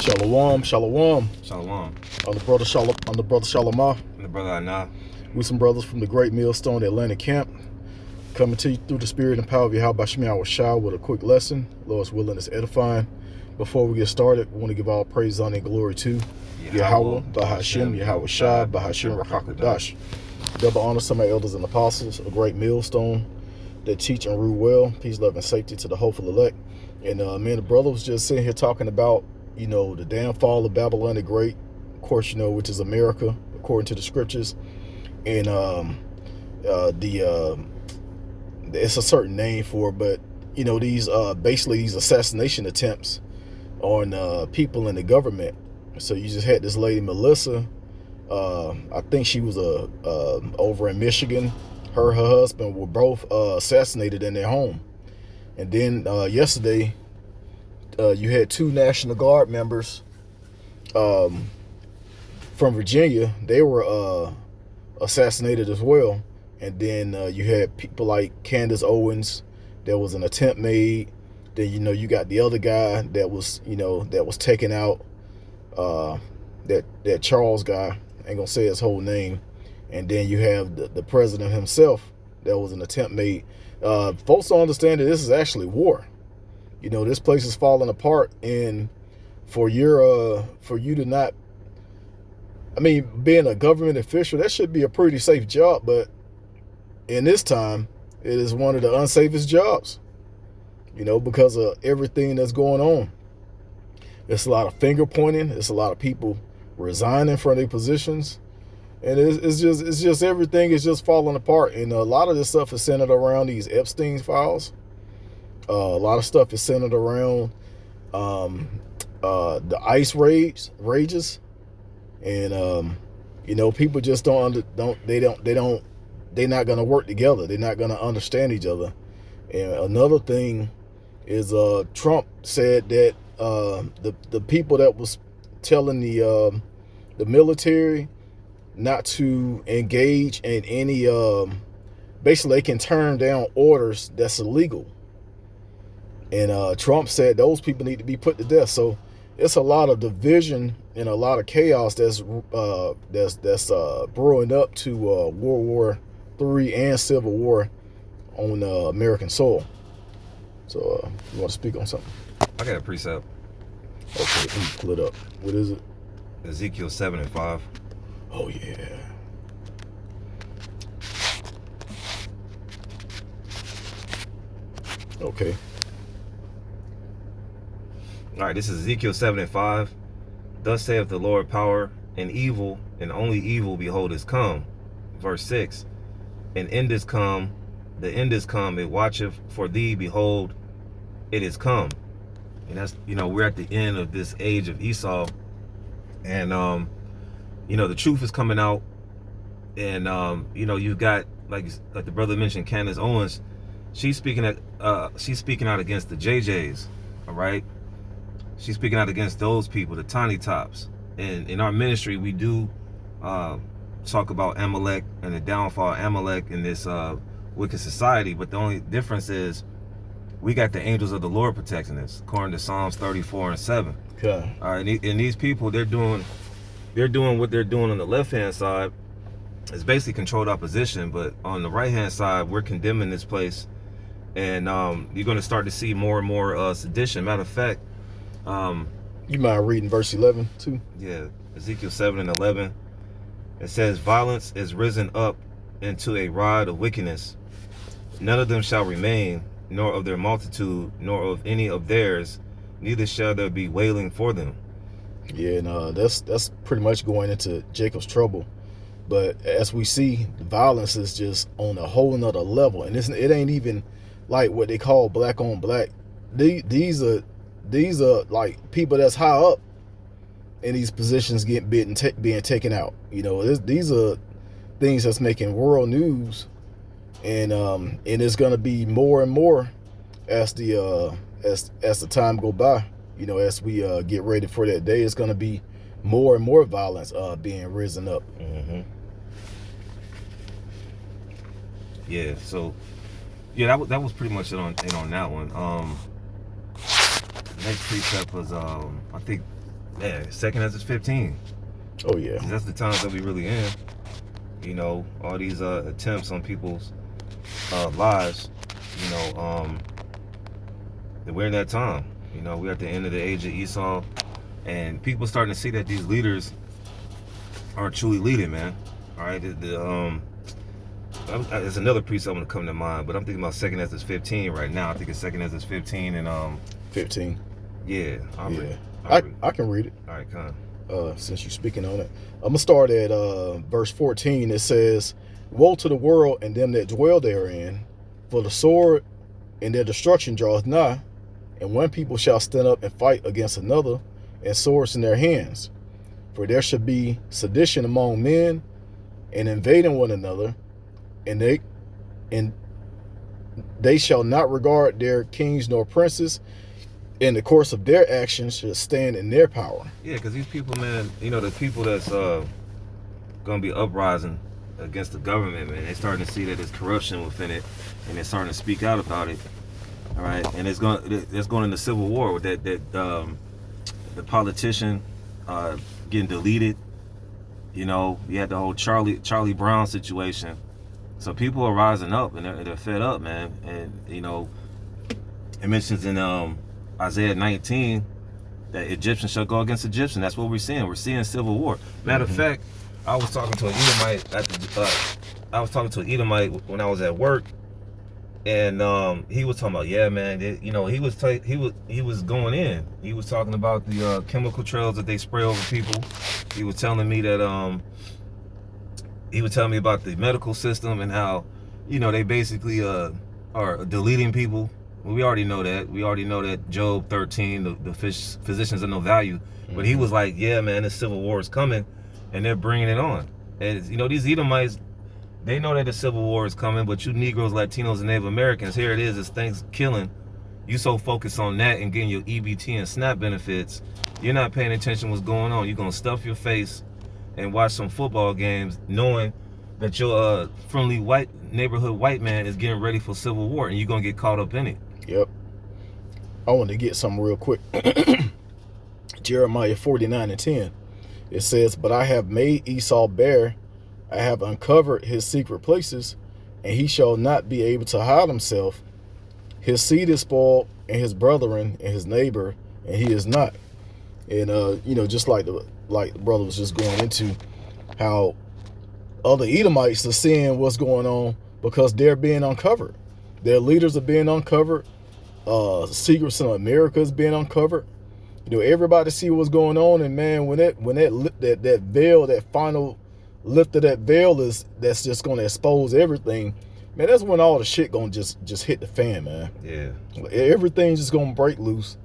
Shalom, shalom. Shalom. I'm the brother Shalom. I'm the brother Shalamah. And the brother Anah. We some brothers from the Great Millstone Atlanta camp, coming to you through the spirit and power of Yahweh Shemiah Shah with a quick lesson. Lord's willing is edifying. Before we get started, we want to give all praise, honor, and glory to Yahweh, Bahashem, Yahweh Shah, Bahashem, Rakakudash. Double honor to my elders and apostles, a great millstone that teach and rule well. Peace, love, and safety to the hopeful elect. And me and the brother was just sitting here talking about, the downfall of Babylon the Great, of course, which is America, according to the scriptures. And it's a certain name for it, but, these basically these assassination attempts on people in the government. So you just had this lady, Melissa, I think she was over in Michigan. Her husband were both assassinated in their home. And then yesterday, you had two National Guard members from Virginia. They were assassinated as well. And then you had people like Candace Owens. There was an attempt made. Then you got the other guy that was taken out. That Charles guy. I ain't gonna say his whole name. And then you have the president himself. There was an attempt made. Folks don't understand that this is actually war. This place is falling apart, and for you to not, being a government official, that should be a pretty safe job, but in this time, it is one of the unsafest jobs, because of everything that's going on. It's a lot of finger pointing. It's a lot of people resigning from their positions. And it's just everything is just falling apart. And a lot of this stuff is centered around these Epstein files. A lot of stuff is centered around the ICE rages. And people just they're not gonna work together. They're not gonna understand each other. And another thing is Trump said that the people that was telling the military not to engage in any basically they can turn down orders that's illegal. And Trump said those people need to be put to death. So it's a lot of division and a lot of chaos that's brewing up to World War III and Civil War on American soil. So you want to speak on something? I got a precept. Okay, let me pull it up. What is it? Ezekiel 7:5. Oh, yeah. Okay. All right, this is Ezekiel 7:5. Thus saith the Lord, power and evil, and only evil, behold, is come. Verse 6. And end is come, the end is come, it watcheth for thee, behold, it is come. And that's, we're at the end of this age of Esau. And, the truth is coming out. And, you've got, like the brother mentioned, Candace Owens. She's speaking out against the JJs, all right? She's speaking out against those people, the tiny tops. And in our ministry, we do talk about Amalek and the downfall of Amalek in this wicked society. But the only difference is we got the angels of the Lord protecting us, according to Psalms 34:7. Okay. All right, and these people, they're doing what they're doing on the left-hand side. It's basically controlled opposition, but on the right-hand side, we're condemning this place. And you're going to start to see more and more sedition. Matter of fact, you mind reading verse 11 too? Yeah, Ezekiel 7:11. It says, violence is risen up into a rod of wickedness. None of them shall remain, nor of their multitude, nor of any of theirs, neither shall there be wailing for them. Yeah, and that's pretty much going into Jacob's trouble. But as we see, the violence is just on a whole nother level, and it ain't even like what they call black on black. These are like people that's high up in these positions being taken out. These are things that's making world news, and it's gonna be more and more as the time go by. As we get ready for that day, it's gonna be more and more violence being risen up. Mm-hmm. Yeah. So yeah, that was pretty much it on that one. Next precept was I think Man, second Ezra 15. Oh yeah. That's the times that we really in. You know, all these attempts on people's lives. You know, we're in that time. You know, we're at the end of the age of Esau, and people starting to see that these leaders aren't truly leading, man. All right, there's another precept going to come to mind, but I'm thinking about second Ezra 15 right now. I think it's second Ezra 15 and 15. Yeah, I can read it. All right, come. Since you're speaking on it, I'm gonna start at verse 14. It says, "Woe to the world and them that dwell therein, for the sword and their destruction draweth nigh, and one people shall stand up and fight against another, and swords in their hands. For there shall be sedition among men, and invading one another, and they shall not regard their kings nor princes, and the course of their actions should stand in their power." Yeah, because these people, man, you know, the people that's gonna be uprising against the government, man, they're starting to see that there's corruption within it, and they're starting to speak out about it. All right, and it's going into civil war with that the politician getting deleted. You know, you had the whole Charlie Brown situation. So people are rising up, and they're fed up, man. And you know, it mentions in Isaiah 19 that Egyptian shall go against Egyptian. That's what we're seeing. We're seeing civil war. Matter of fact, I was talking to an Edomite when I was at work, and he was talking about, yeah, man, you know, he was going in. He was talking about the chemical trails that they spray over people. He was telling me that he was telling me about the medical system and how, you know, they basically are deleting people. Well, we already know that. We already know that Job 13, the physicians are no value. But he was like, yeah, man, this civil war is coming, and they're bringing it on. And, you know, these Edomites, they know that the civil war is coming, but you Negroes, Latinos, and Native Americans, here it is, it's Thanksgiving. You so focused on that and getting your EBT and SNAP benefits, you're not paying attention to what's going on. You're going to stuff your face and watch some football games knowing that your friendly neighborhood white man is getting ready for civil war, and you're going to get caught up in it. Yep. I want to get something real quick. Jeremiah 49:10. It says, "But I have made Esau bare, I have uncovered his secret places, and he shall not be able to hide himself. His seed is spoiled, and his brethren, and his neighbor, and he is not." And you know, just like the brother was just going into, how other Edomites are seeing what's going on because they're being uncovered. Their leaders are being uncovered. Secrets in America is being uncovered. You know, everybody see what's going on, and man, when that veil, that final lift of that veil that's just going to expose everything, man, that's when all the shit gonna just hit the fan, man. Yeah. Everything's just gonna break loose.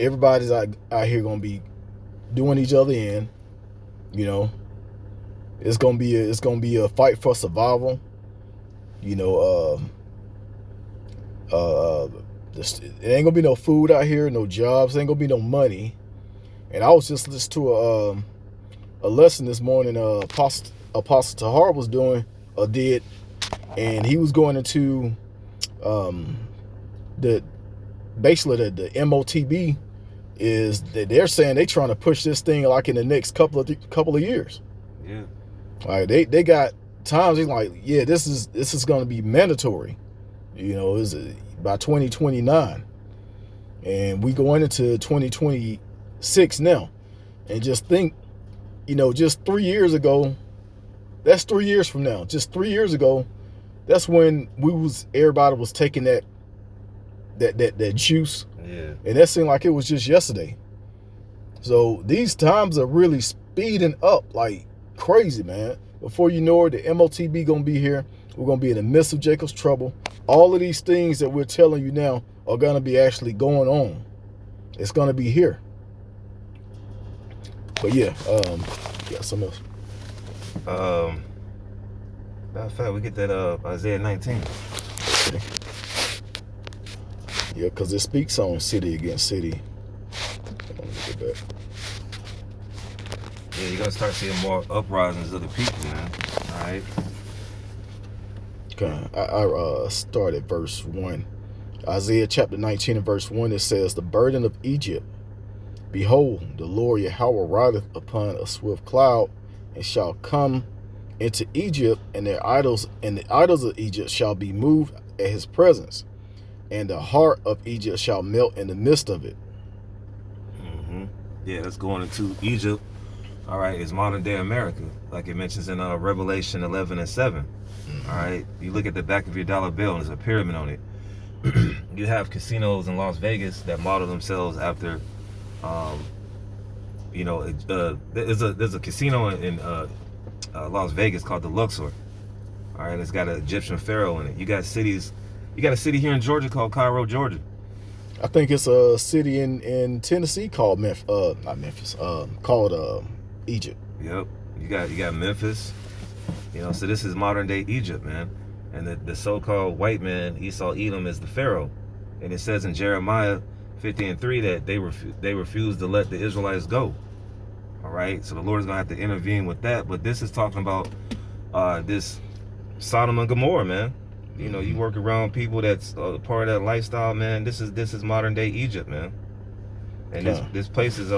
Everybody's out here gonna be doing each other in. You know, it's gonna be a fight for survival. You know, it ain't gonna be no food out here, no jobs, ain't gonna be no money. And I was just listening to a lesson this morning. Apostle Tahar was did, and he was going into the MOTB is that they're saying they trying to push this thing like in the next couple of years. Yeah. All right, they got times. He's like, yeah, this is going to be mandatory. You know, is by 2029, and we going into 2026 now. And just think, you know, just 3 years ago, that's 3 years from now. Just 3 years ago, that's when everybody was taking that juice. Yeah. And that seemed like it was just yesterday. So these times are really speeding up like crazy, man. Before you know it, the MOTB gonna be here. We're gonna be in the midst of Jacob's trouble. All of these things that we're telling you now are gonna be actually going on. It's gonna be here. But yeah, something else. Matter of fact, we get that Isaiah 19. Okay. Yeah, because it speaks on city against city. Let me get back. Yeah, you're gonna start seeing more uprisings of the people, man. All right. Okay, I start at verse 1. Isaiah chapter 19 and verse 1, it says, "The burden of Egypt Behold, the Lord Yahweh rideth upon a swift cloud, and shall come into Egypt, and the idols of Egypt shall be moved at his presence, and the heart of Egypt shall melt in the midst of it. Yeah, that's going into Egypt. All right, it's modern day America, like it mentions in Revelation 11:7. All right, you look at the back of your dollar bill, and there's a pyramid on it. You have casinos in Las Vegas that model themselves after, there's a casino in Las Vegas called the Luxor. All right, it's got an Egyptian pharaoh in it. You got a city here in Georgia called Cairo, Georgia. I think it's a city in Tennessee called called Egypt. Yep, you got Memphis. So this is modern day Egypt, man. And the so-called white man, Esau Edom, is the pharaoh. And it says in Jeremiah 50:3 that they refused to let the Israelites go. All right, so the Lord is gonna have to intervene with that. But this is talking about this Sodom and Gomorrah, man. You work around people that's part of that lifestyle, man. This is modern day Egypt, man. And this place is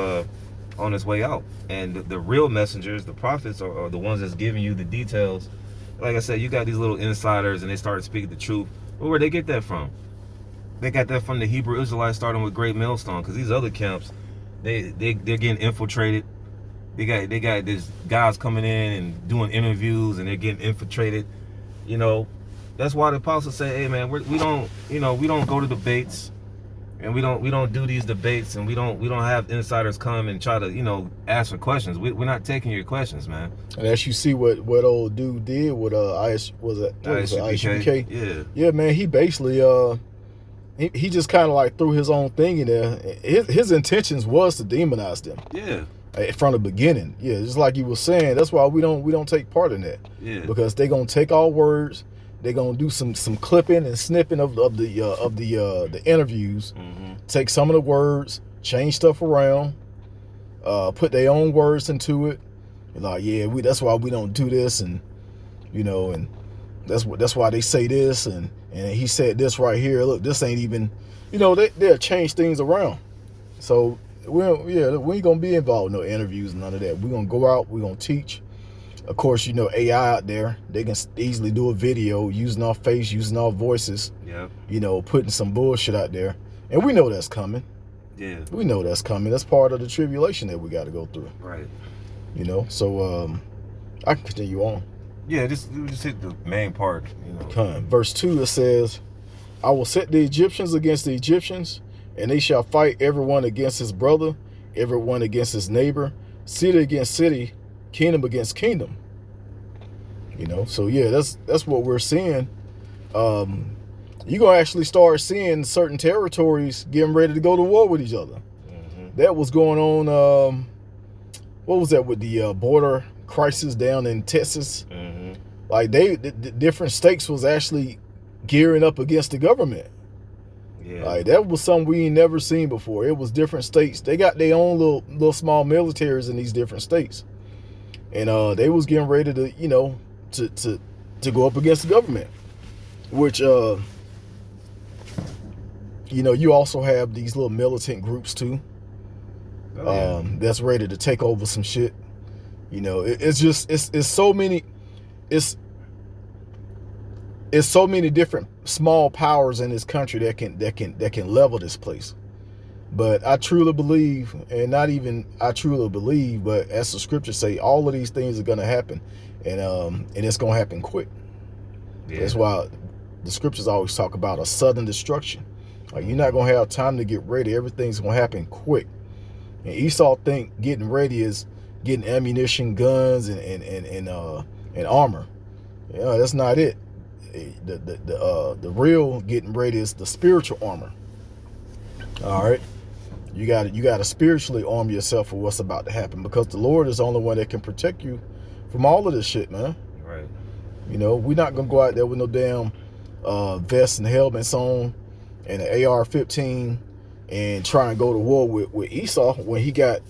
on its way out. And the real messengers, the prophets, are the ones that's giving you the details. Like I said, you got these little insiders, and they started speaking the truth. Well, where'd they get that from? They got that from the Hebrew Israelites, starting with Great Millstone, because these other camps, they're getting infiltrated. They got these guys coming in and doing interviews, and they're getting infiltrated. That's why the apostles say, hey man, we don't go to debates, and we don't do these debates, and we don't have insiders come and try to ask for questions. We're not taking your questions, man. And as you see what old dude did with ISUPK? Yeah, man, he basically he just kind of like threw his own thing in there. His intentions was to demonize them. Yeah. From the beginning. Yeah, just like you were saying, that's why we don't take part in that. Yeah. Because they're gonna take our words. They're gonna do some clipping and snipping of the interviews. Take some of the words, change stuff around, put their own words into it. Like, yeah, that's why we don't do this, and and that's why they say this, and he said this right here. Look, this ain't even, they'll change things around. So we ain't gonna be involved in no interviews, none of that. We're gonna go out, we're gonna teach. Of course, AI out there, they can easily do a video using our face, using our voices. Yep. Putting some bullshit out there. And we know that's coming. Yeah. We know that's coming. That's part of the tribulation that we got to go through. Right. So I can continue on. Yeah, just hit the main part. Verse 2, it says, I will set the Egyptians against the Egyptians, and they shall fight everyone against his brother, everyone against his neighbor, city against city, kingdom against kingdom. So yeah, that's what we're seeing. You're gonna actually start seeing certain territories getting ready to go to war with each other. That was going on. What was that with the border crisis down in Texas? Like the different states was actually gearing up against the government. Yeah. Like that was something we ain't never seen before. It was different states. They got their own little small militaries in these different states. And they was getting ready to, to go up against the government, which, you also have these little militant groups too. That's ready to take over some shit. It's so many, it's so many different small powers in this country that can level this place. But I truly believe, and not even I truly believe, but as the scriptures say, all of these things are going to happen, and it's going to happen quick. Yeah. That's why the scriptures always talk about a sudden destruction. Like, you're not going to have time to get ready. Everything's going to happen quick. And Esau think getting ready is getting ammunition, guns, and armor. That's not it. The real getting ready is the spiritual armor. All right. You got to spiritually arm yourself for what's about to happen, because the Lord is the only one that can protect you from all of this shit, man. Right. We're not gonna go out there with no damn vests and helmets on and an AR-15 and try and go to war with Esau when he got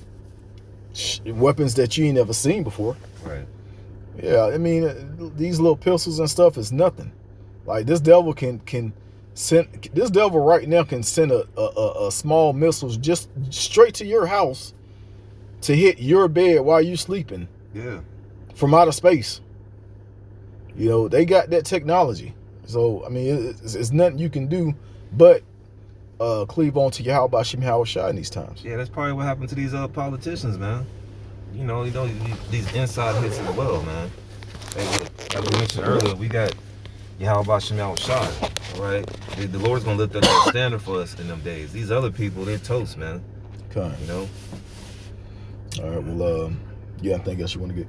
weapons that you ain't never seen before. Right. Yeah, I mean, these little pistols and stuff is nothing. Like, this devil can This devil right now can send a small missiles just straight to your house to hit your bed while you sleeping. Yeah. From outer space. You know, they got that technology. So, I mean, it's nothing you can do but cleave on to Yahweh Bashim Hawashai in these times. Yeah, that's probably what happened to these other politicians, man. You know, these inside hits as well, man. Like we mentioned earlier, we got Yahweh Bashim Hawashai, right? The Lord's gonna lift up that standard for us in them days. These other people, they're toast, man. Okay. You know? All right, well, yeah, anything else you want to get?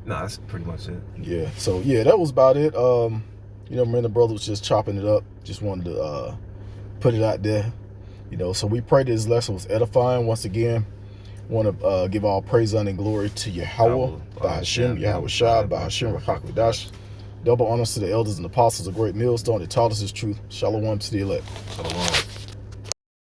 Nah, that's pretty much it. Yeah, so yeah, that was about it. You know, me and the brother was just chopping it up. Just wanted to put it out there. You know, so we pray this lesson was edifying. Once again, want to give all praise, honor, and glory to Yahweh, by Hashem, Yahweh Shai, by Hashem, Rakakadash. Double honors to the elders and apostles of Great Millstone that taught us His truth. Shalom to the elect. Shalom.